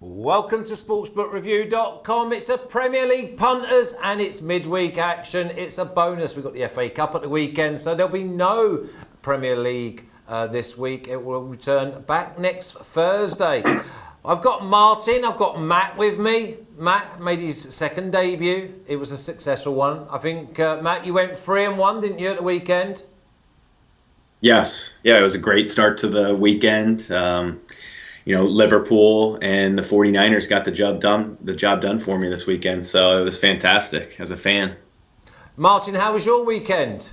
Welcome to sportsbookreview.com. It's the Premier League punters and it's midweek action. It's a bonus. We've got the FA Cup at the weekend, so there'll be no Premier League this week. It will return back next Thursday. I've got Martin, I've got Matt with me. Matt made his second debut. It was a successful one. I think, Matt, you went 3-1, didn't you, at the weekend? Yes. Yeah, it was a great start to the weekend. Liverpool and the 49ers got the job done for me this weekend. So it was fantastic as a fan. Martin, how was your weekend?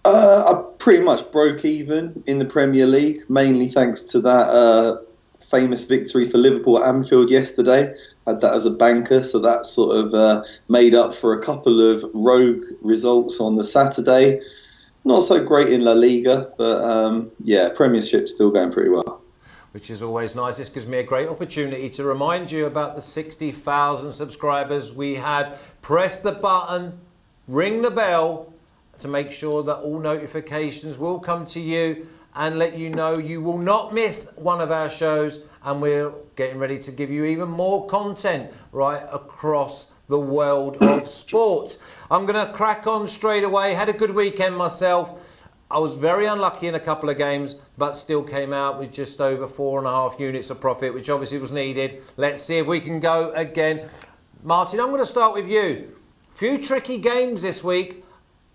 I pretty much broke even in the Premier League, mainly thanks to that famous victory for Liverpool at Anfield yesterday. Had that as a banker, so that sort of made up for a couple of rogue results on the Saturday. Not so great in La Liga, but Premiership's still going pretty well. Which is always nice. This gives me a great opportunity to remind you about the 60,000 subscribers we have. Press the button, ring the bell to make sure that all notifications will come to you and let you know you will not miss one of our shows. And we're getting ready to give you even more content right across the world of sport. I'm going to crack on straight away. Had a good weekend myself. I was very unlucky in a couple of games, but still came out with just over 4.5 units of profit, which obviously was needed. Let's see if we can go again. Martin, I'm going to start with you. Few tricky games this week.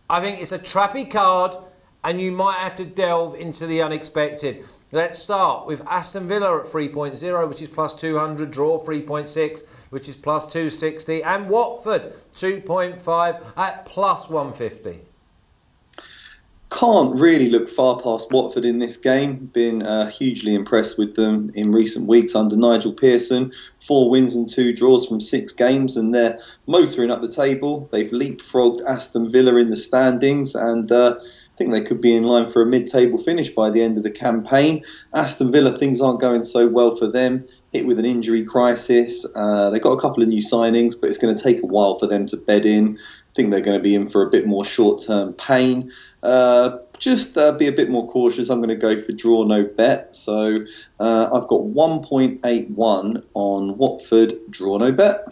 I think it's a trappy card, and you might have to delve into the unexpected. Let's start with Aston Villa at 3.0, which is plus 200, draw 3.6, which is plus 260, and Watford 2.5 at plus 150. Can't really look far past Watford in this game. Been hugely impressed with them in recent weeks under Nigel Pearson. 4 wins and 2 draws from 6 games, and they're motoring up the table. They've leapfrogged Aston Villa in the standings, and I think they could be in line for a mid-table finish by the end of the campaign. Aston Villa, things aren't going so well for them. Hit with an injury crisis. They've got a couple of new signings, but it's going to take a while for them to bed in. I think they're going to be in for a bit more short-term pain. Just be a bit more cautious. I'm going to go for draw no bet. So I've got 1.81 on Watford, draw no bet.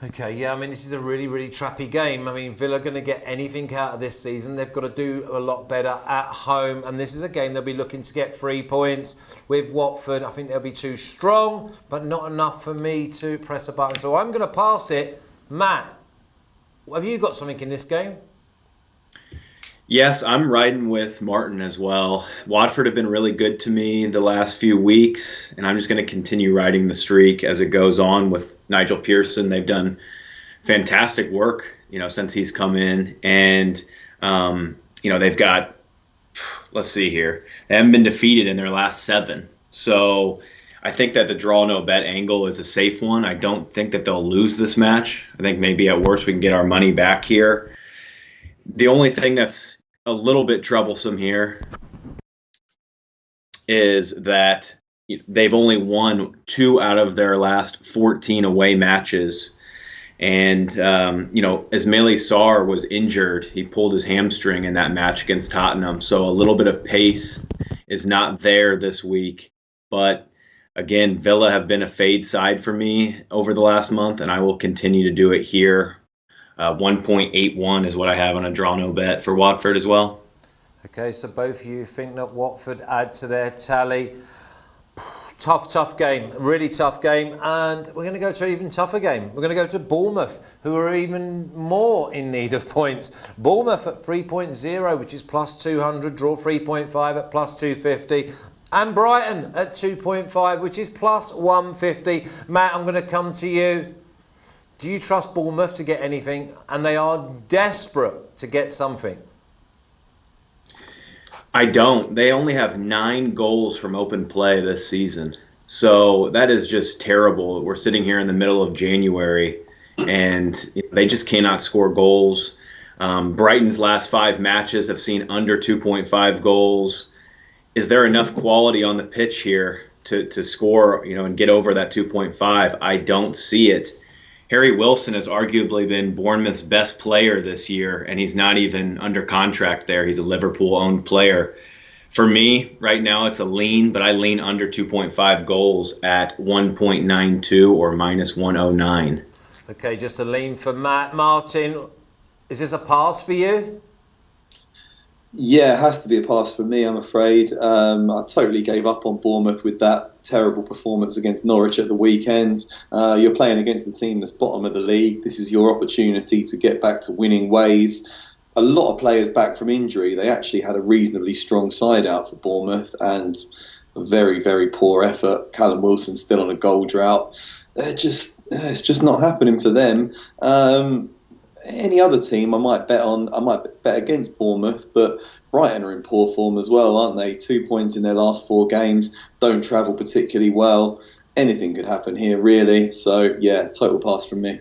Okay, yeah, I mean, this is a really, really trappy game. I mean, Villa are going to get anything out of this season. They've got to do a lot better at home. And this is a game they'll be looking to get 3 points. With Watford, I think they'll be too strong, but not enough for me to press a button. So I'm going to pass it. Matt, have you got something in this game? Yes, I'm riding with Martin as well. Watford have been really good to me the last few weeks, and I'm just going to continue riding the streak as it goes on with Nigel Pearson. They've done fantastic work, since he's come in, and they've got, let's see here, they haven't been defeated in their last 7. So I think that the draw no bet angle is a safe one. I don't think that they'll lose this match. I think maybe at worst we can get our money back here. The only thing that's a little bit troublesome here is that they've only won 2 out of their last 14 away matches. And, Ismaila Sarr was injured. He pulled his hamstring in that match against Tottenham. So a little bit of pace is not there this week. But again, Villa have been a fade side for me over the last month, and I will continue to do it here. 1.81 is what I have on a draw no bet for Watford as well. Okay, so both of you think that Watford add to their tally. Tough game, really tough game. And we're going to go to an even tougher game. We're going to go to Bournemouth, who are even more in need of points. Bournemouth at 3.0, which is plus 200, draw 3.5 at plus 250. And Brighton at 2.5, which is plus 150. Matt, I'm going to come to you. Do you trust Bournemouth to get anything? And they are desperate to get something. I don't. They only have 9 goals from open play this season. So that is just terrible. We're sitting here in the middle of January, and they just cannot score goals. Brighton's last 5 matches have seen under 2.5 goals. Is there enough quality on the pitch here to score, and get over that 2.5? I don't see it. Harry Wilson has arguably been Bournemouth's best player this year, and he's not even under contract there. He's a Liverpool-owned player. For me, right now, it's a lean, but I lean under 2.5 goals at 1.92 or minus 109. Okay, just a lean for Matt. Martin, is this a pass for you? Yeah, it has to be a pass for me, I'm afraid. I totally gave up on Bournemouth with that terrible performance against Norwich at the weekend. You're playing against the team that's bottom of the league. This is your opportunity to get back to winning ways. A lot of players back from injury. They actually had a reasonably strong side out for Bournemouth and a very, very poor effort. Callum Wilson still on a goal drought. It's just not happening for them. Any other team I might bet on, I might bet against Bournemouth, but Brighton are in poor form as well, aren't they? 2 points in their last 4 games, don't travel particularly well. Anything could happen here, really. So, yeah, total pass from me.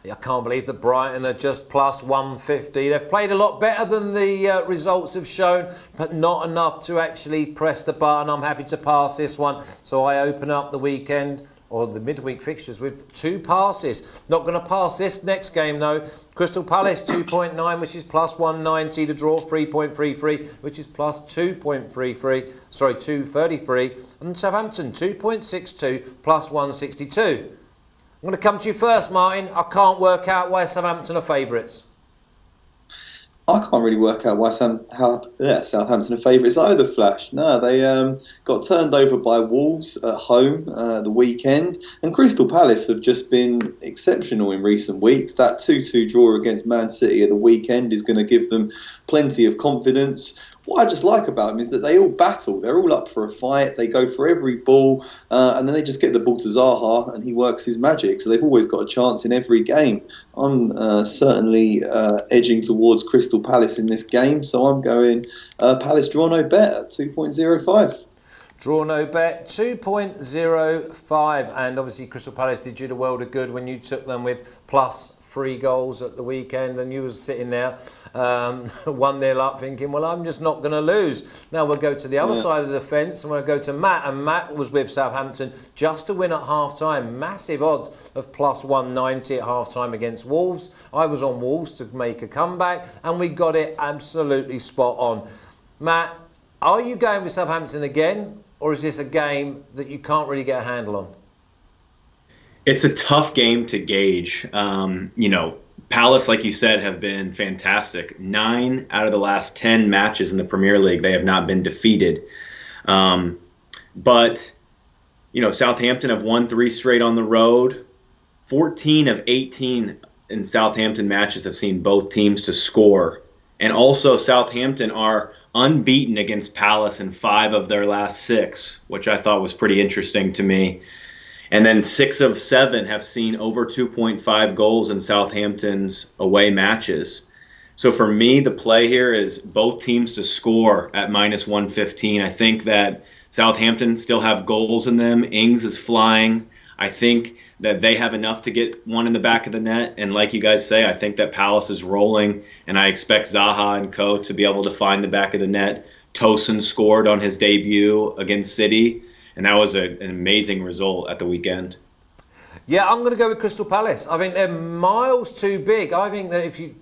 I can't believe that Brighton are just plus 150. They've played a lot better than the results have shown, but not enough to actually press the button. I'm happy to pass this one. So I open up the weekend or the midweek fixtures with 2 passes. Not going to pass this next game though. Crystal Palace 2.9, which is plus 190. The draw 3.33, which is plus 233. And Southampton 2.62 plus 162. I'm going to come to you first, Martin. I can't work out why Southampton are favourites. I can't really work out why Southampton are favourites either, Flash. No, they got turned over by Wolves at home the weekend. And Crystal Palace have just been exceptional in recent weeks. That 2-2 draw against Man City at the weekend is going to give them plenty of confidence. What I just like about them is that they all battle. They're all up for a fight. They go for every ball, and then they just get the ball to Zaha, and he works his magic. So they've always got a chance in every game. I'm certainly edging towards Crystal Palace in this game, so I'm going Palace draw no bet at 2.05. Draw no bet, 2.05. And obviously Crystal Palace did you the world of good when you took them with plus 3 goals at the weekend, and you was sitting there 1-0 up thinking, well, I'm just not going to lose. Now we'll go to the other side of the fence, and we'll go to Matt. And Matt was with Southampton just to win at half-time. Massive odds of plus 190 at half-time against Wolves. I was on Wolves to make a comeback, and we got it absolutely spot on. Matt, are you going with Southampton again, or is this a game that you can't really get a handle on? It's a tough game to gauge. Palace, like you said, have been fantastic. 9 out of the last 10 matches in the Premier League, they have not been defeated. But Southampton have won 3 straight on the road. 14 of 18 in Southampton matches have seen both teams to score. And also Southampton are unbeaten against Palace in 5 of their last 6, which I thought was pretty interesting to me. And then 6 of 7 have seen over 2.5 goals in Southampton's away matches. So for me, the play here is both teams to score at minus 115. I think that Southampton still have goals in them. Ings is flying. I think that they have enough to get one in the back of the net. And like you guys say, I think that Palace is rolling, and I expect Zaha and co to be able to find the back of the net. Tosin scored on his debut against City, and that was an amazing result at the weekend. Yeah, I'm going to go with Crystal Palace. I think they're miles too big. I think that if you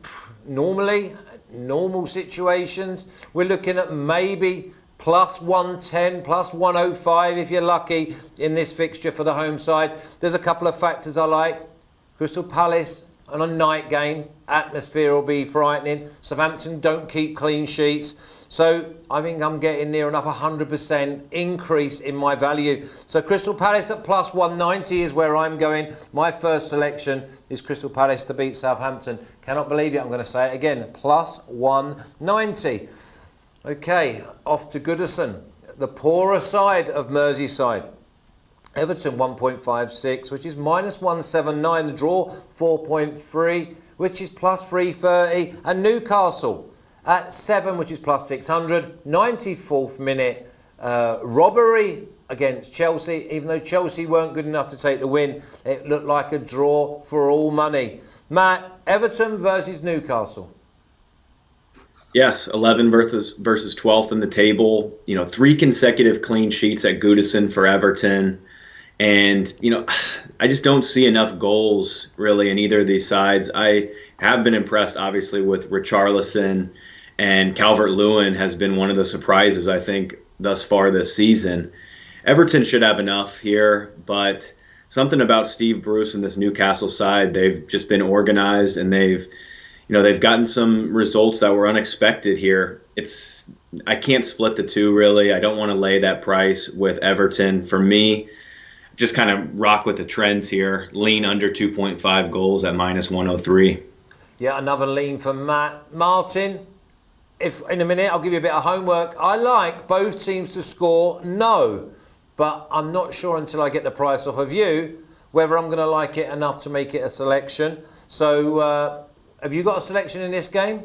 normal situations, we're looking at maybe plus 110, plus 105 if you're lucky in this fixture for the home side. There's a couple of factors I like. Crystal Palace on a night game, atmosphere will be frightening. Southampton don't keep clean sheets. So I think I'm getting near enough 100% increase in my value. So Crystal Palace at plus 190 is where I'm going. My first selection is Crystal Palace to beat Southampton. Cannot believe it, I'm going to say it again. Plus 190. Okay, off to Goodison, the poorer side of Merseyside. Everton 1.56, which is minus 179. The draw 4.3, which is plus 330. And Newcastle at 7, which is plus 600. 94th minute robbery against Chelsea. Even though Chelsea weren't good enough to take the win, it looked like a draw for all money. Matt, Everton versus Newcastle. Yes, 11 versus 12th in the table. 3 consecutive clean sheets at Goodison for Everton. And, I just don't see enough goals really in either of these sides. I have been impressed, obviously, with Richarlison And Calvert-Lewin has been one of the surprises, I think, thus far this season. Everton should have enough here, but something about Steve Bruce and this Newcastle side, they've just been organized, and they've gotten some results that were unexpected here. I can't split the two, really. I don't want to lay that price with Everton. For me, just kind of rock with the trends here. Lean under 2.5 goals at -103. Yeah, another lean for Matt. Martin, if in a minute I'll give you a bit of homework. I like both teams to score no, but I'm not sure until I get the price off of you whether I'm going to like it enough to make it a selection. So have you got a selection in this game?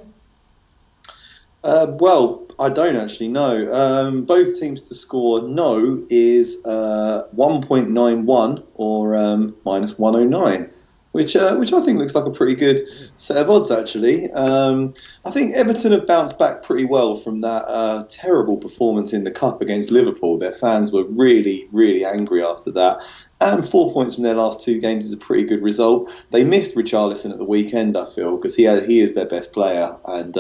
Well, I don't actually know. Both teams to score no is 1.91 or -109, which I think looks like a pretty good set of odds, actually. I think Everton have bounced back pretty well from that terrible performance in the Cup against Liverpool. Their fans were really, really angry after that. And 4 points from their last two games is a pretty good result. They missed Richarlison at the weekend, I feel, because he is their best player, and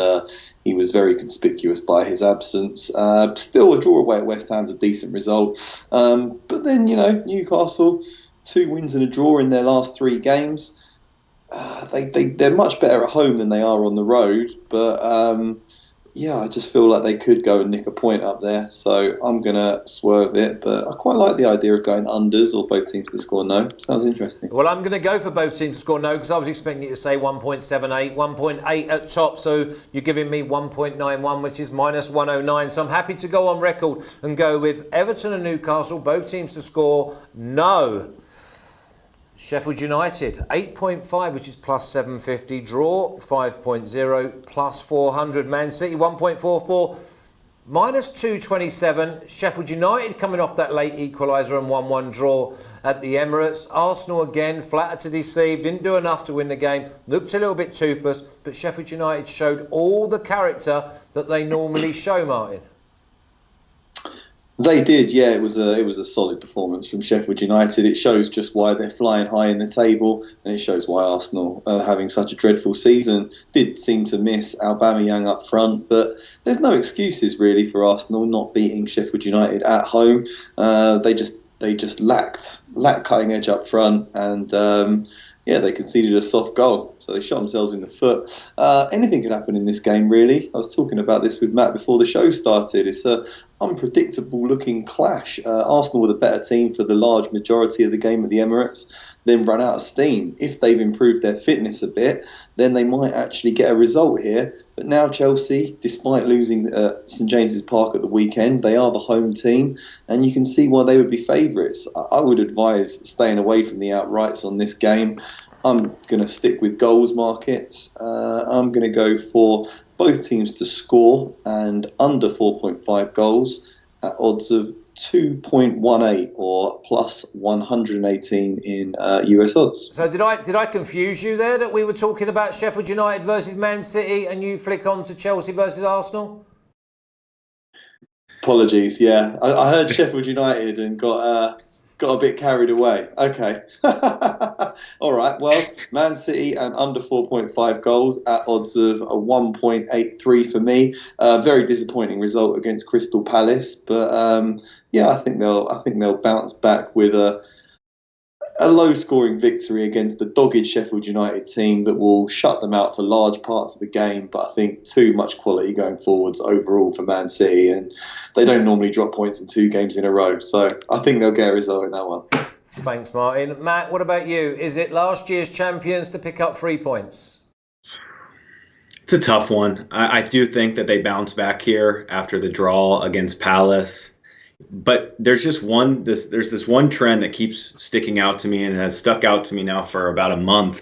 he was very conspicuous by his absence. Still, a draw away at West Ham's a decent result. But then, Newcastle, 2 wins and a draw in their last 3 games. They're much better at home than they are on the road, but I just feel like they could go and nick a point up there, so I'm going to swerve it, but I quite like the idea of going unders or both teams to score no. Sounds interesting. Well, I'm going to go for both teams to score no, because I was expecting you to say 1.78, 1.8 at top, so you're giving me 1.91, which is -109, so I'm happy to go on record and go with Everton and Newcastle, both teams to score no. Sheffield United, 8.5, which is +750. Draw, 5.0, +400. Man City, 1.44, -227. Sheffield United coming off that late equaliser and 1-1 draw at the Emirates. Arsenal again, flattered to deceive, didn't do enough to win the game. Looked a little bit toothless, but Sheffield United showed all the character that they normally show, Martin. They did, yeah. It was a solid performance from Sheffield United. It shows just why they're flying high in the table, and it shows why Arsenal are having such a dreadful season. Did seem to miss Aubameyang up front, but there's no excuses really for Arsenal not beating Sheffield United at home. They just lacked cutting edge up front, and they conceded a soft goal, so they shot themselves in the foot. Anything could happen in this game, really. I was talking about this with Matt before the show started. It's a unpredictable looking clash. Arsenal were the better team for the large majority of the game at the Emirates, then run out of steam. If they've improved their fitness a bit, then they might actually get a result here. But now Chelsea, despite losing St James's Park at the weekend, they are the home team, and you can see why they would be favourites. I would advise staying away from the outrights on this game. I'm going to stick with goals markets. I'm going to go for both teams to score and under 4.5 goals at odds of 2.18 or +118 in US odds. So did I confuse you there, that we were talking about Sheffield United versus Man City and you flick on to Chelsea versus Arsenal? Apologies, yeah. I heard Sheffield United and got a bit carried away. Okay. All right. Well, Man City and under 4.5 goals at odds of a 1.83 for me. Very disappointing result against Crystal Palace, but I think they'll bounce back with a low-scoring victory against the dogged Sheffield United team that will shut them out for large parts of the game. But I think too much quality going forwards overall for Man City, and they don't normally drop points in 2 games in a row. So I think they'll get a result in that one. Thanks, Martin. Matt, what about you? Is it last year's champions to pick up 3 points? It's a tough one. I do think that they bounce back here after the draw against Palace. But there's just there's this one trend that keeps sticking out to me and has stuck out to me now for about a month.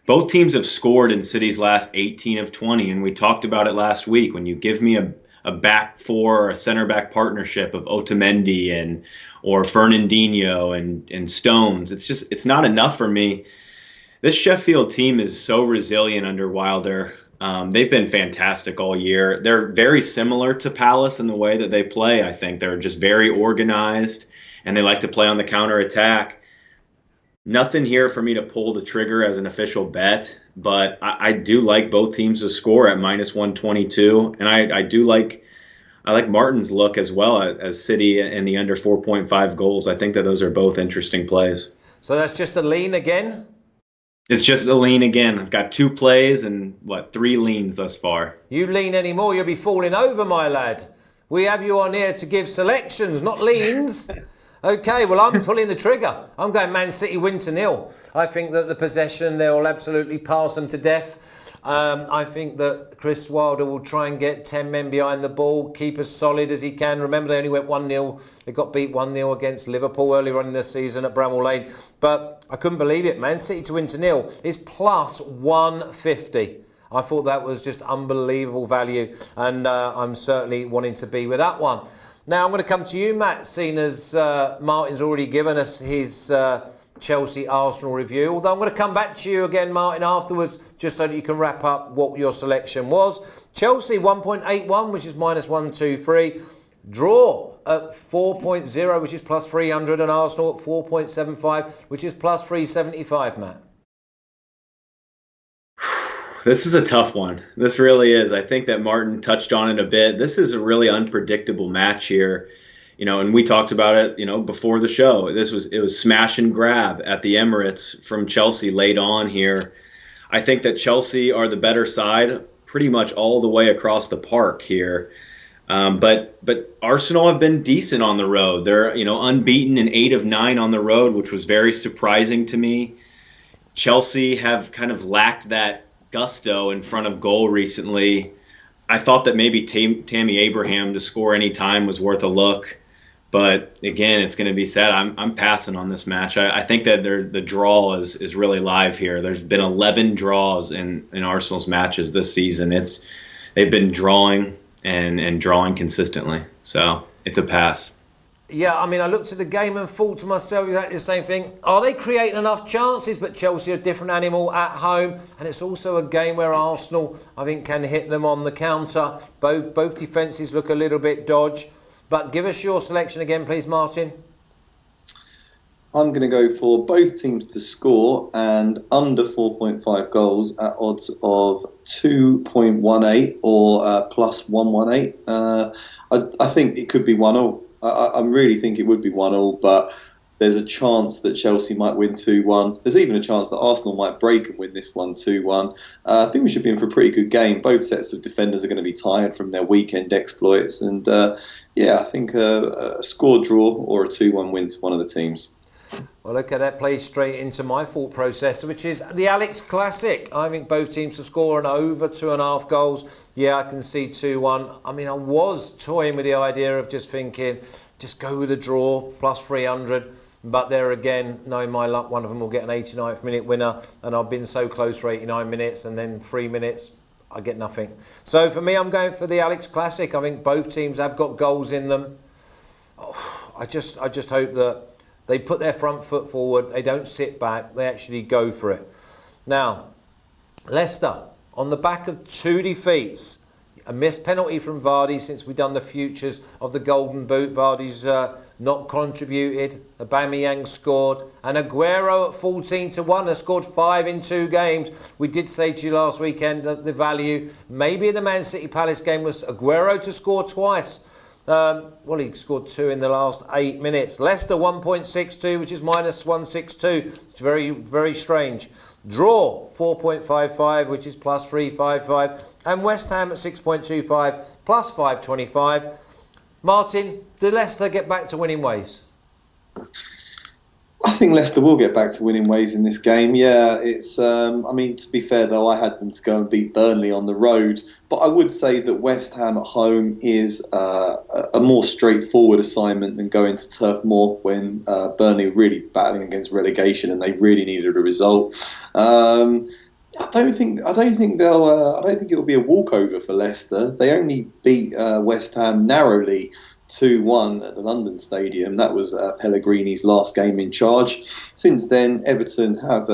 Both teams have scored in City's last 18 of 20, and we talked about it last week. When you give me a back four or a center back partnership of Otamendi or Fernandinho and Stones, it's not enough for me. This Sheffield team is so resilient under Wilder. They've been fantastic all year. They're very similar to Palace in the way that they play. I think they're just very organized, and they like to play on the counter attack. Nothing here for me to pull the trigger as an official bet, but I do like both teams to score at minus 122, and I like Martin's look as well as City and the under 4.5 goals. I think that those are both interesting plays. So that's just a lean again? It's just a lean again. I've got 2 plays and, 3 leans thus far. You lean anymore, you'll be falling over, my lad. We have you on here to give selections, not leans. Okay, well, I'm pulling the trigger. I'm going Man City win to 0. I think that the possession, they'll absolutely pass them to death. I think that Chris Wilder will try and get 10 men behind the ball, keep as solid as he can. Remember, they only went 1-0. They got beat 1-0 against Liverpool earlier on in the season at Bramall Lane. But I couldn't believe it. Man City to win to 0 is plus 150. I thought that was just unbelievable value, and I'm certainly wanting to be with that one. Now, I'm going to come to you, Matt, seeing as Martin's already given us his Chelsea-Arsenal review. Although I'm going to come back to you again, Martin, afterwards, just so that you can wrap up what your selection was. Chelsea, 1.81, which is minus 123. Draw at 4.0, which is plus 300, and Arsenal at 4.75, which is plus 375, Matt. This is a tough one. This really is. I think that Martin touched on it a bit. This is a really unpredictable match here. And we talked about it, before the show. It was smash and grab at the Emirates from Chelsea late on here. I think that Chelsea are the better side pretty much all the way across the park here. But Arsenal have been decent on the road. They're, unbeaten in 8 of 9 on the road, which was very surprising to me. Chelsea have kind of lacked that gusto in front of goal recently. I thought that maybe Tammy Abraham to score any time was worth a look. But again, it's going to be sad. I'm passing on this match. I think that the draw is really live here. There's been 11 draws in Arsenal's matches this season. They've been drawing and drawing consistently. So it's a pass. Yeah, I mean, I looked at the game and thought to myself exactly the same thing. Are they creating enough chances? But Chelsea are a different animal at home. And it's also a game where Arsenal, I think, can hit them on the counter. Both defences look a little bit dodge. But give us your selection again, please, Martin. I'm going to go for both teams to score and under 4.5 goals at odds of 2.18 or plus 118. I think it could be 1-0. I really think it would be 1-0, but there's a chance that Chelsea might win 2-1. There's even a chance that Arsenal might break and win this one 2-1. I think we should be in for a pretty good game. Both sets of defenders are going to be tired from their weekend exploits. And I think a score draw or a 2-1 win to one of the teams. Well, look, that plays straight into my thought process, which is the Alex Classic. I think both teams to score and over 2.5 goals. Yeah, I can see 2-1. I mean, I was toying with the idea of just thinking, just go with a draw, plus 300. But there again, knowing my luck, one of them will get an 89th minute winner. And I've been so close for 89 minutes and then 3 minutes, I get nothing. So for me, I'm going for the Alex Classic. I think both teams have got goals in them. I just hope that they put their front foot forward. They don't sit back. They actually go for it. Now, Leicester, on the back of 2 defeats, a missed penalty from Vardy since we've done the futures of the Golden Boot. Vardy's not contributed. Aubameyang scored. And Aguero at 14-1 has scored 5 in 2 games. We did say to you last weekend that the value, maybe in the Man City Palace game, was Aguero to score twice. He scored 2 in the last 8 minutes. Leicester 1.62, which is minus 162. It's very, very strange. Draw 4.55, which is plus 355. And West Ham at 6.25, plus 525. Martin, do Leicester get back to winning ways? I think Leicester will get back to winning ways in this game. Yeah, it's. To be fair though, I had them to go and beat Burnley on the road, but I would say that West Ham at home is a more straightforward assignment than going to Turf Moor when Burnley were really battling against relegation and they really needed a result. I don't think it'll be a walkover for Leicester. They only beat West Ham narrowly 2-1 at the London Stadium. That was Pellegrini's last game in charge. Since then, Everton have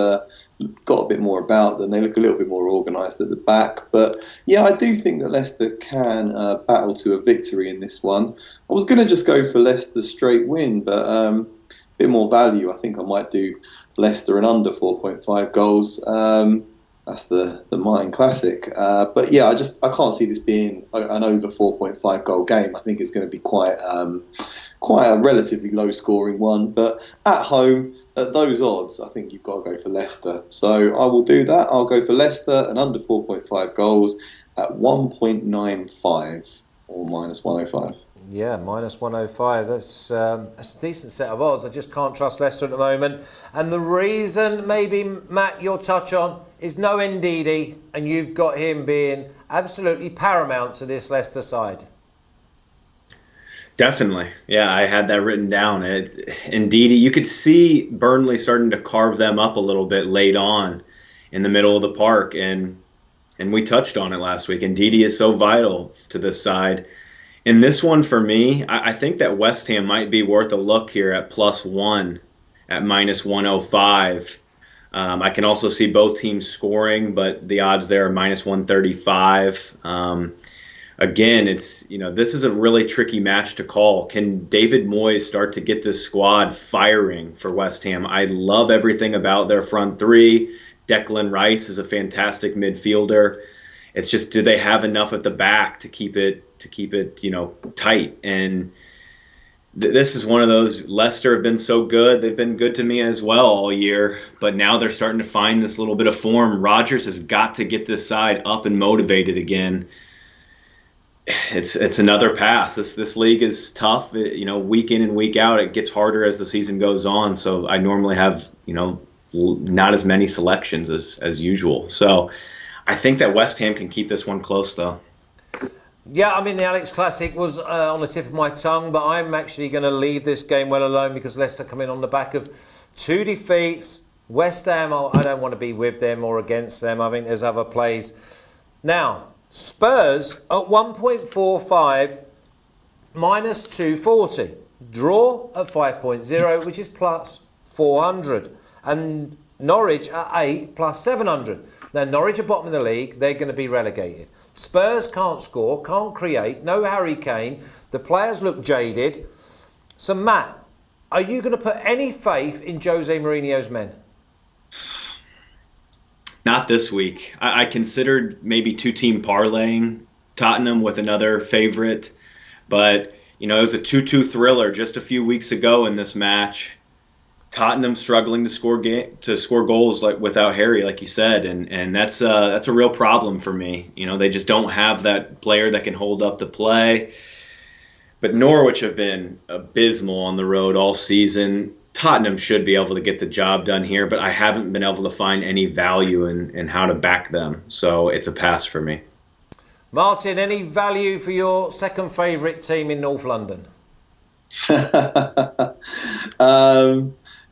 got a bit more about them. They look a little bit more organised at the back. But yeah, I do think that Leicester can battle to a victory in this one. I was going to just go for Leicester straight win, but bit more value, I think I might do Leicester and under 4.5 goals. That's the Martin Classic. But yeah, I can't see this being an over 4.5 goal game. I think it's going to be quite a relatively low scoring one. But at home, at those odds, I think you've got to go for Leicester. So I will do that. I'll go for Leicester and under 4.5 goals at 1.95 or minus 105. Yeah, minus 105. That's a decent set of odds. I just can't trust Leicester at the moment. And the reason, maybe, Matt, you'll touch on, is no Ndidi, and you've got him being absolutely paramount to this Leicester side. Definitely. Yeah, I had that written down. Indeed, you could see Burnley starting to carve them up a little bit late on in the middle of the park, and we touched on it last week. Indeed, is so vital to this side. In this one, for me, I think that West Ham might be worth a look here at +1 at minus 105. I can also see both teams scoring, but the odds there are minus 135. Again, this is a really tricky match to call. Can David Moyes start to get this squad firing for West Ham? I love everything about their front three. Declan Rice is a fantastic midfielder. It's just, do they have enough at the back to keep it tight? And this is one of those. Leicester have been so good. They've been good to me as well all year, but now they're starting to find this little bit of form. Rodgers has got to get this side up and motivated again. It's another pass. This league is tough. Week in and week out, it gets harder as the season goes on. So I normally have not as many selections as usual. So I think that West Ham can keep this one close, though. Yeah, I mean, the Alex Classic was on the tip of my tongue, but I'm actually going to leave this game well alone because Leicester come in on the back of 2 defeats. West Ham, I don't want to be with them or against them. I think there's other plays. Now, Spurs at 1.45, minus 240. Draw at 5.0, which is plus 400. And Norwich at 8, plus 700. Now, Norwich are bottom of the league. They're going to be relegated. Spurs can't score, can't create, no Harry Kane. The players look jaded. So, Matt, are you going to put any faith in Jose Mourinho's men? Not this week. I considered maybe 2-team parlaying Tottenham with another favorite. But, it was a 2-2 thriller just a few weeks ago in this match. Tottenham struggling to score goals without Harry, like you said, and that's a real problem for me. They just don't have that player that can hold up the play. But Norwich have been abysmal on the road all season. Tottenham should be able to get the job done here, but I haven't been able to find any value in how to back them. So it's a pass for me. Martin, any value for your second favourite team in North London?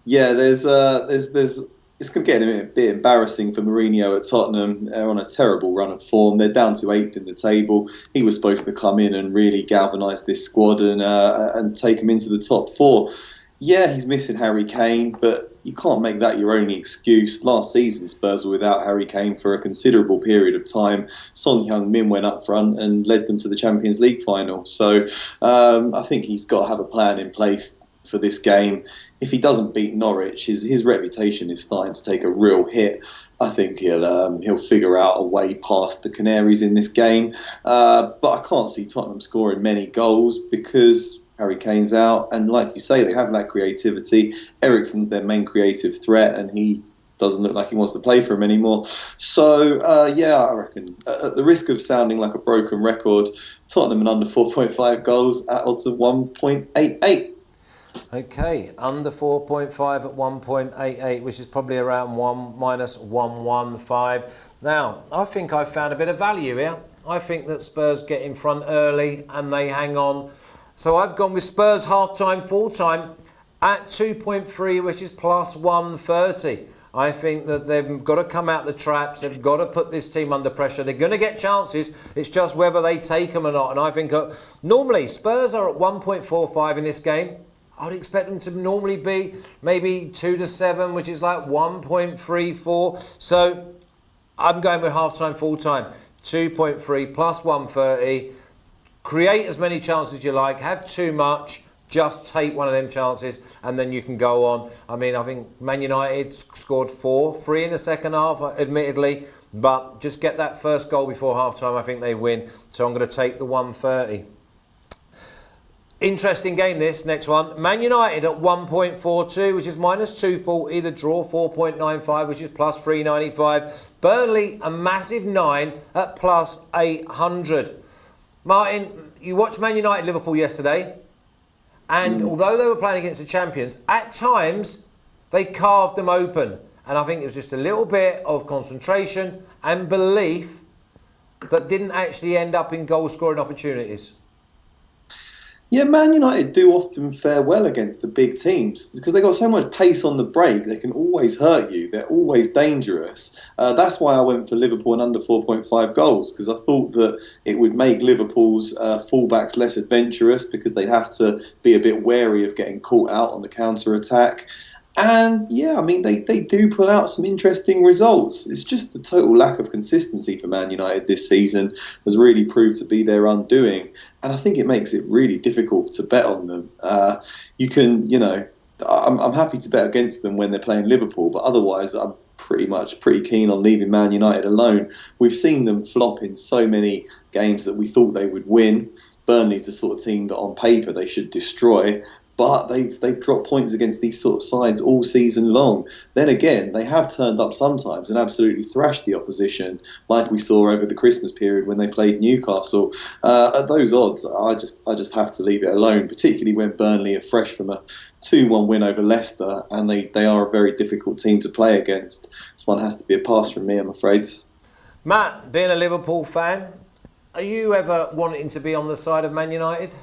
Yeah, there's it's going to get a bit embarrassing for Mourinho at Tottenham. They're on a terrible run of form. They're down to 8th in the table. He was supposed to come in and really galvanise this squad and take them into the top 4. Yeah, he's missing Harry Kane, but you can't make that your only excuse. Last season, Spurs were without Harry Kane for a considerable period of time. Son Heung-min went up front and led them to the Champions League final. So I think he's got to have a plan in place for this game. If he doesn't beat Norwich, his reputation is starting to take a real hit. I think he'll figure out a way past the Canaries in this game. But I can't see Tottenham scoring many goals because Harry Kane's out, and like you say, they have lacked creativity. Eriksen's their main creative threat, and he doesn't look like he wants to play for him anymore. So, yeah, I reckon, at the risk of sounding like a broken record, Tottenham and under 4.5 goals at odds of 1.88. Okay, under 4.5 at 1.88, which is probably around minus 115. Now, I think I've found a bit of value here. I think that Spurs get in front early and they hang on. So I've gone with Spurs half-time, full-time at 2.3, which is plus 130. I think that they've got to come out the traps. They've got to put this team under pressure. They're going to get chances. It's just whether they take them or not. And I think normally Spurs are at 1.45 in this game. I'd expect them to normally be maybe 2-7, which is like 1.34. So I'm going with half-time, full-time. 2.3 plus 130. Create as many chances as you like. Have too much. Just take one of them chances and then you can go on. I mean, I think Man United scored 3 in the second half, admittedly, but just get that first goal before half-time, I think they win. So I'm going to take the 130. Interesting game this, next one. Man United at 1.42, which is minus 240. The draw 4.95, which is plus 395. Burnley, a massive 9 at plus 800. Martin, you watched Man United Liverpool yesterday, and although they were playing against the champions, at times they carved them open. And I think it was just a little bit of concentration and belief that didn't actually end up in goal-scoring opportunities. Yeah, Man United do often fare well against the big teams because they got so much pace on the break. They can always hurt you. They're always dangerous. That's why I went for Liverpool and under 4.5 goals, because I thought that it would make Liverpool's fullbacks less adventurous because they'd have to be a bit wary of getting caught out on the counter-attack. And yeah, I mean, they do put out some interesting results. It's just the total lack of consistency for Man United this season has really proved to be their undoing. And I think it makes it really difficult to bet on them. I'm happy to bet against them when they're playing Liverpool, but otherwise I'm pretty keen on leaving Man United alone. We've seen them flop in so many games that we thought they would win. Burnley's the sort of team that on paper they should destroy. But they've dropped points against these sort of sides all season long. Then again, they have turned up sometimes and absolutely thrashed the opposition, like we saw over the Christmas period when they played Newcastle. At those odds, I just have to leave it alone, particularly when Burnley are fresh from a 2-1 win over Leicester, and they are a very difficult team to play against. This one has to be a pass from me, I'm afraid. Matt, being a Liverpool fan, are you ever wanting to be on the side of Man United?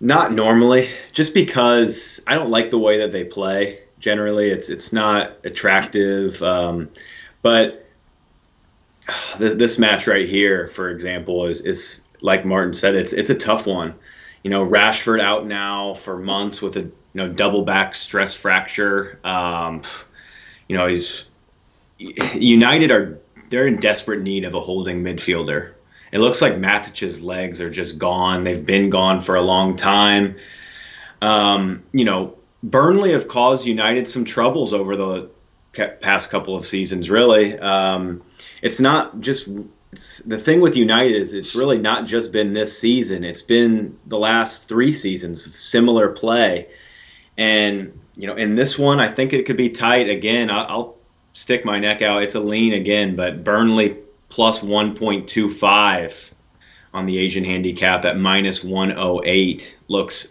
Not normally, just because I don't like the way that they play. Generally, it's not attractive. But this match right here, for example, is like Martin said, it's a tough one. You know, Rashford out now for months with a double back stress fracture. They're in desperate need of a holding midfielder. It looks like Matic's legs are just gone. They've been gone for a long time. Burnley have caused United some troubles over the past couple of seasons, really. It's not just the thing with United is it's really not just been this season. It's been the last 3 seasons of similar play. And, in this one, I think it could be tight again. I'll stick my neck out. It's a lean again, but Burnley plus 1.25 on the Asian handicap at minus 108 looks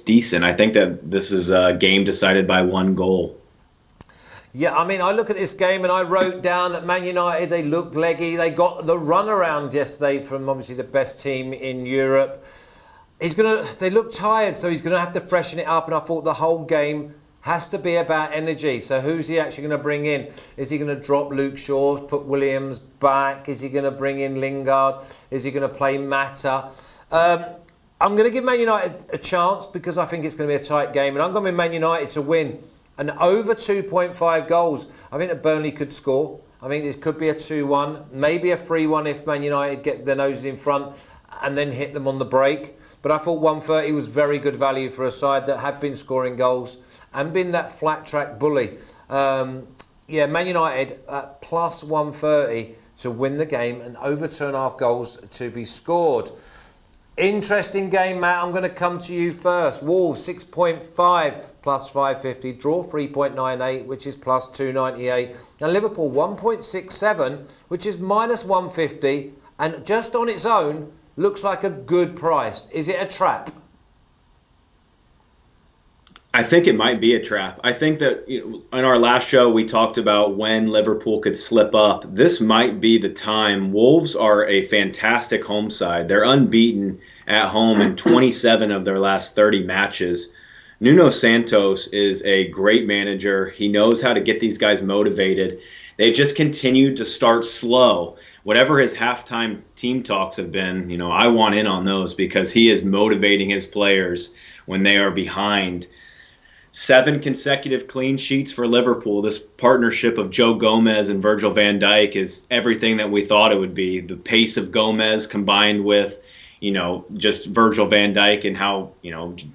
decent. I think that this is a game decided by 1 goal. Yeah, I mean, I look at this game and I wrote down that Man United, they looked leggy. They got the runaround yesterday from obviously the best team in Europe. They look tired, so he's going to have to freshen it up. And I thought the whole game has to be about energy. So who's he actually going to bring in? Is he going to drop Luke Shaw, put Williams back? Is he going to bring in Lingard? Is he going to play Mata? I'm going to give Man United a chance because I think it's going to be a tight game. And I'm going with Man United to win. And over 2.5 goals. I think that Burnley could score. I think this could be a 2-1, maybe a 3-1 if Man United get their noses in front and then hit them on the break. But I thought 130 was very good value for a side that had been scoring goals and been that flat track bully. Man United at plus 130 to win the game and over 2.5 goals to be scored. Interesting game, Matt. I'm going to come to you first. Wolves 6.5 plus 550. Draw 3.98, which is plus 298. And Liverpool 1.67, which is minus 150. And just on its own, looks like a good price. Is it a trap? I think it might be a trap. I think that in our last show we talked about when Liverpool could slip up. This might be the time. Wolves are a fantastic home side. They're unbeaten at home in 27 of their last 30 matches. Nuno Santos is a great manager. He knows how to get these guys motivated. They've just continued to start slow. Whatever his halftime team talks have been, I want in on those because he is motivating his players when they are behind. 7 consecutive clean sheets for Liverpool. This partnership of Joe Gomez and Virgil van Dijk is everything that we thought it would be. The pace of Gomez combined with, just Virgil van Dijk and how,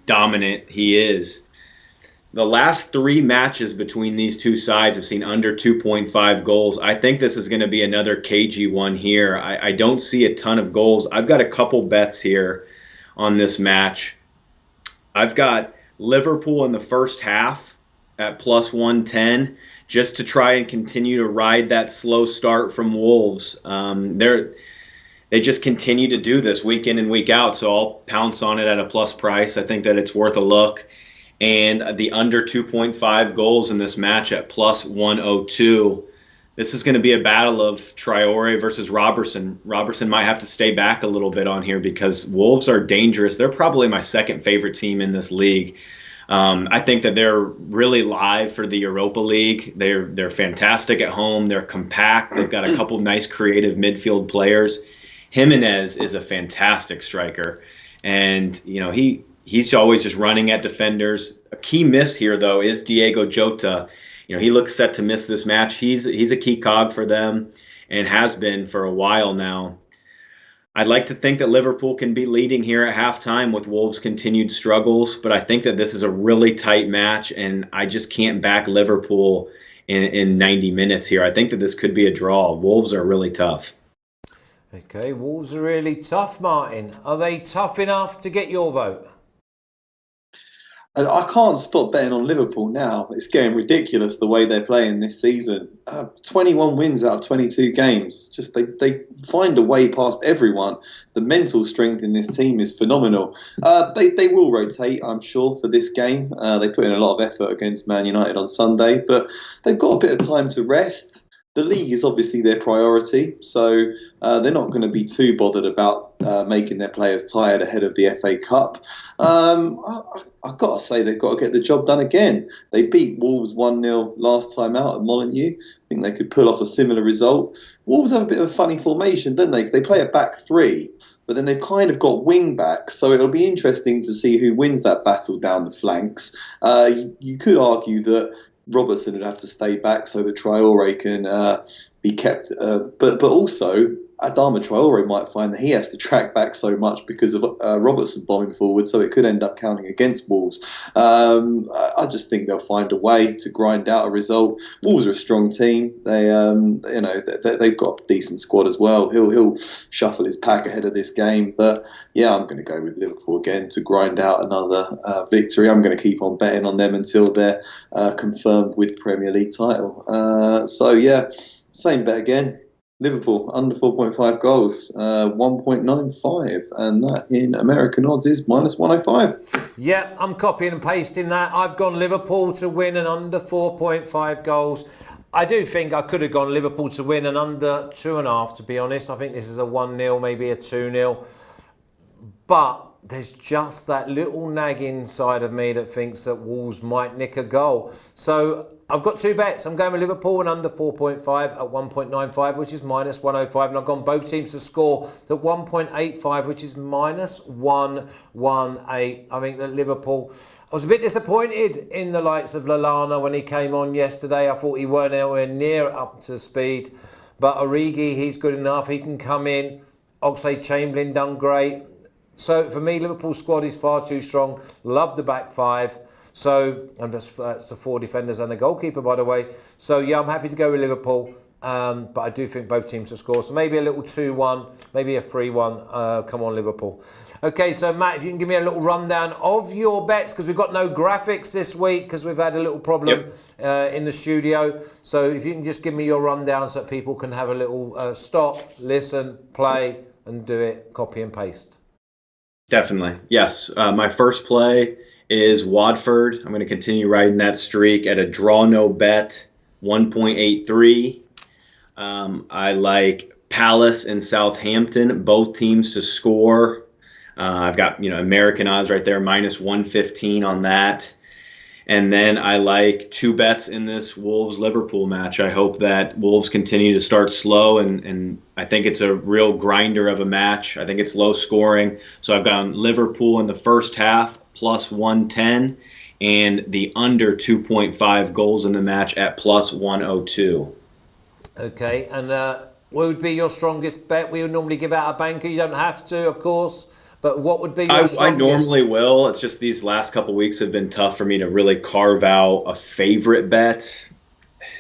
dominant he is. The last 3 matches between these two sides have seen under 2.5 goals. I think this is going to be another cagey one here. I don't see a ton of goals. I've got a couple bets here on this match. I've got Liverpool in the first half at plus 110 just to try and continue to ride that slow start from Wolves. They just continue to do this week in and week out, so I'll pounce on it at a plus price. I think that it's worth a look. And the under 2.5 goals in this match at plus 102. This is going to be a battle of Traore versus Robertson. Robertson might have to stay back a little bit on here because Wolves are dangerous. They're probably my second favorite team in this league. I think that they're really live for the Europa League. They're fantastic at home. They're compact. They've got a couple nice creative midfield players. Jimenez is a fantastic striker, and he's always just running at defenders. A key miss here, though, is Diego Jota. He looks set to miss this match. He's a key cog for them and has been for a while now. I'd like to think that Liverpool can be leading here at halftime with Wolves' continued struggles, but I think that this is a really tight match, and I just can't back Liverpool in 90 minutes here. I think that this could be a draw. Wolves are really tough. Okay, Wolves are really tough, Martin. Are they tough enough to get your vote? I can't stop betting on Liverpool now. It's getting ridiculous the way they're playing this season. 21 wins out of 22 games. Just they find a way past everyone. The mental strength in this team is phenomenal. They will rotate, I'm sure, for this game. They put in a lot of effort against Man United on Sunday, but they've got a bit of time to rest. The league is obviously their priority, so they're not going to be too bothered about making their players tired ahead of the FA Cup. I've got to say they've got to get the job done again. They beat Wolves 1-0 last time out at Molineux. I think they could pull off a similar result. Wolves have a bit of a funny formation, don't they? They play a back three, but then they've kind of got wing backs, so it'll be interesting to see who wins that battle down the flanks. You could argue that Robertson would have to stay back so that Traore can be kept. But also, Adama Traore might find that he has to track back so much because of Robertson bombing forward, so it could end up counting against Wolves. I just think they'll find a way to grind out a result. Wolves are a strong team. They've got a decent squad as well. He'll shuffle his pack ahead of this game, but yeah, I'm going to go with Liverpool again to grind out another victory. I'm going to keep on betting on them until they're confirmed with Premier League title. So yeah, same bet again. Liverpool under 4.5 goals, 1.95, and that in American odds is minus 105. Yeah, I'm copying and pasting that. I've gone Liverpool to win and under 4.5 goals. I do think I could have gone Liverpool to win and under 2.5, to be honest. I think this is a 1-0, maybe a 2-0. But there's just that little nagging side of me that thinks that Wolves might nick a goal. So I've got 2 bets. I'm going with Liverpool and under 4.5 at 1.95, which is minus 105. And I've gone both teams to score at 1.85, which is minus 118. I think that Liverpool... I was a bit disappointed in the likes of Lallana when he came on yesterday. I thought he weren't anywhere near up to speed. But Origi, he's good enough. He can come in. Oxlade-Chamberlain done great. So for me, Liverpool's squad is far too strong. Love the back 5. So, and that's the 4 defenders and the goalkeeper, by the way. So, yeah, I'm happy to go with Liverpool. But I do think both teams will score. So maybe a little 2-1, maybe a 3-1. Come on, Liverpool. Okay, so Matt, if you can give me a little rundown of your bets, because we've got no graphics this week because we've had a little problem in the studio. So if you can just give me your rundown so that people can have a little stop, listen, play, and do it, copy and paste. Definitely. Yes. My first play is Watford. I'm going to continue riding that streak at a draw no bet, 1.83. I like Palace and Southampton, both teams to score. I've got American odds right there, minus 115 on that. And then I like 2 bets in this Wolves-Liverpool match. I hope that Wolves continue to start slow, and I think it's a real grinder of a match. I think it's low scoring. So I've got Liverpool in the first half, plus 110, and the under 2.5 goals in the match at plus 102. Okay, and what would be your strongest bet? We would normally give out a banker. You don't have to, of course. But what would be your strongest? I normally will. It's just these last couple weeks have been tough for me to really carve out a favorite bet.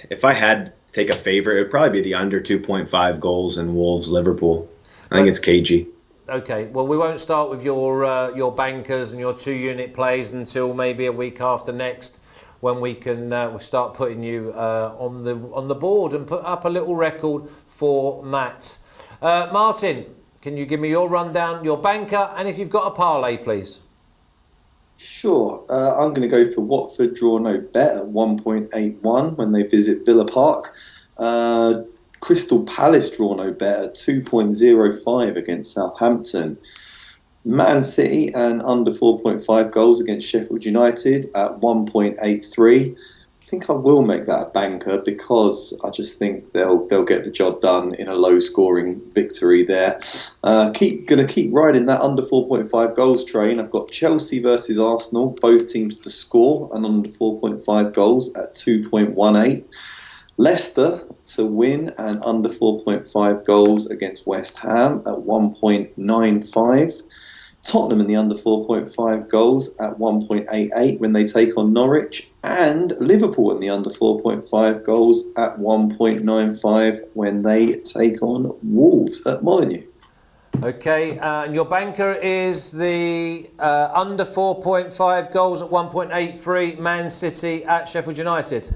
If I had to take a favorite, it would probably be the under 2.5 goals in Wolves-Liverpool. I think it's cagey. Okay, well, we won't start with your bankers and your 2-unit plays until maybe a week after next, when we can we start putting you on the board and put up a little record for Matt. Martin, can you give me your rundown, your banker, and if you've got a parlay, please? Sure. I'm going to go for Watford draw no bet at 1.81 when they visit Villa Park. Crystal Palace draw no bet at 2.05 against Southampton. Man City and under 4.5 goals against Sheffield United at 1.83. I think I will make that a banker because I just think they'll get the job done in a low-scoring victory there. Going to keep riding that under 4.5 goals train. I've got Chelsea versus Arsenal, both teams to score and under 4.5 goals at 2.18. Leicester to win and under 4.5 goals against West Ham at 1.95. Tottenham in the under 4.5 goals at 1.88 when they take on Norwich, and Liverpool in the under 4.5 goals at 1.95 when they take on Wolves at Molineux. Okay, and your banker is the under 4.5 goals at 1.83 Man City at Sheffield United.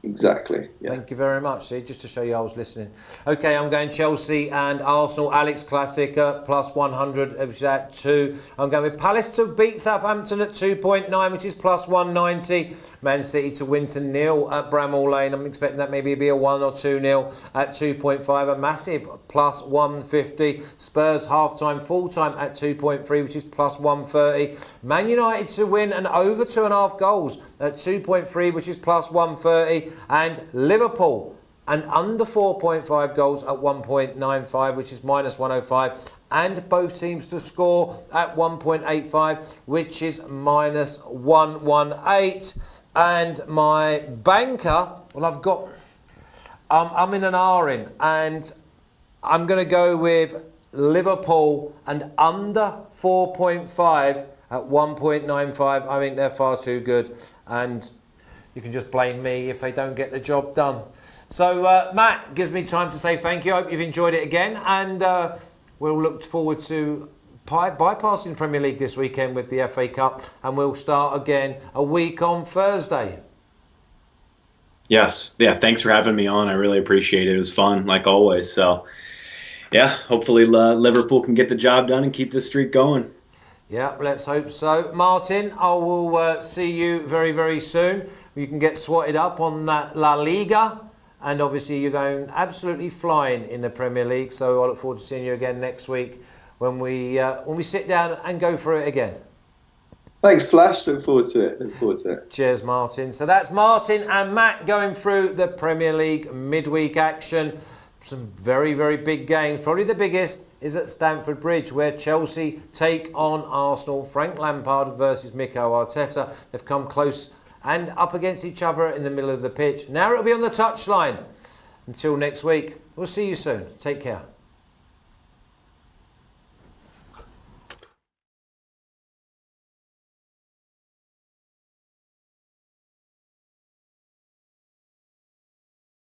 Exactly. Yeah. Thank you very much. See, just to show you I was listening. Okay, I'm going Chelsea and Arsenal. Alex Classic plus 100, which is at 2. I'm going with Palace to beat Southampton at 2.9, which is plus 190. Man City to win to 0 at Bramall Lane. I'm expecting that maybe be a 1 or 2-0 at 2.5. A massive plus 150. Spurs half-time, full-time at 2.3, which is plus 130. Man United to win and over 2.5 goals at 2.3, which is plus 130. And Liverpool and under 4.5 goals at 1.95, which is minus 105. And both teams to score at 1.85, which is minus 118. And my banker, well, I've got, I'm in an R in, and I'm going to go with Liverpool and under 4.5 at 1.95. I think they're far too good. And you can just blame me if they don't get the job done. So, Matt, gives me time to say thank you. I hope you've enjoyed it again. And we'll look forward to bypassing the Premier League this weekend with the FA Cup. And we'll start again a week on Thursday. Yes. Yeah, thanks for having me on. I really appreciate it. It was fun, like always. So, yeah, hopefully Liverpool can get the job done and keep this streak going. Yeah, let's hope so. Martin, I will see you very, very soon. You can get swatted up on that La Liga. And obviously you're going absolutely flying in the Premier League. So I look forward to seeing you again next week when we sit down and go through it again. Thanks, Flash. Look forward to it. Cheers, Martin. So that's Martin and Matt going through the Premier League midweek action. Some very, very big games. Probably the biggest is at Stamford Bridge, where Chelsea take on Arsenal. Frank Lampard versus Mikel Arteta. They've come close and up against each other in the middle of the pitch. Now it'll be on the touchline. Until next week, we'll see you soon. Take care.